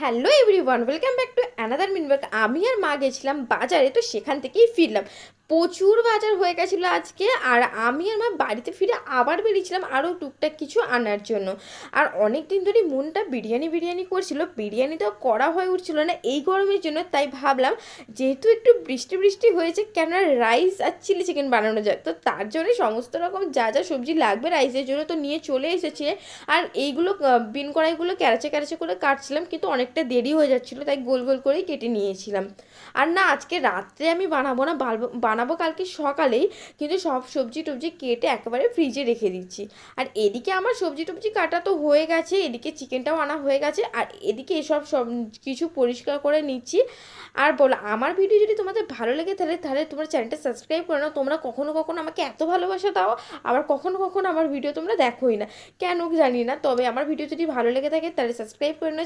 Hello everyone, welcome back to another মিনওয়ার্ক। আমি আর মা গেছিলাম বাজারে, তো সেখান থেকেই ফিরলাম। প্রচুর বাজার হয়ে গেছিলো আজকে। আর আমি আর মা বাড়িতে ফিরে আবার বেরিয়েছিলাম আরও টুকটাক কিছু আনার জন্য। আর অনেক দিন ধরে মনটা বিরিয়ানি বিরিয়ানি করছিল, বিরিয়ানি তো করা হয়ে উঠছিল না এই গরমের জন্য। তাই ভাবলাম যেহেতু একটু বৃষ্টি বৃষ্টি হয়েছে, কেন রাইস আর চিলি চিকেন বানানো যায়, তো তার জন্য সমস্ত রকম যা যা সবজি লাগবে রাইসের জন্য তো নিয়ে চলে এসেছে। আর এইগুলো বিন কড়াইগুলো ক্যারাচে ক্যারাচে করে কাটছিলাম, কিন্তু অনেকটা দেরি হয়ে যাচ্ছিলো, তাই গোল গোল করেই কেটে নিয়েছিলাম। আর না, আজকে রাত্রে আমি বানাবো না, বানাবো কালকে সকালেই। কিন্তু সব সবজি টবজি কেটে একেবারে ফ্রিজে রেখে দিচ্ছি। আর এদিকে আমার সবজি টবজি কাটা তো হয়ে গেছে, এদিকে চিকেনটাও আনা হয়ে গেছে, আর এদিকে এসব সব কিছু পরিষ্কার করে নিচ্ছি। আর বলো, আমার ভিডিও যদি তোমাদের ভালো লেগে তাহলে তাহলে তোমরা চ্যানেলটা সাবস্ক্রাইব করে নাও। তোমরা কখনো কখনো আমাকে এত ভালোবাসা দাও, আবার কখনো কখনো আমার ভিডিও তোমরা দেখোই না, কেন জানি না। তবে আমার ভিডিও যদি ভালো লেগে থাকে তাহলে সাবস্ক্রাইব করে নাও।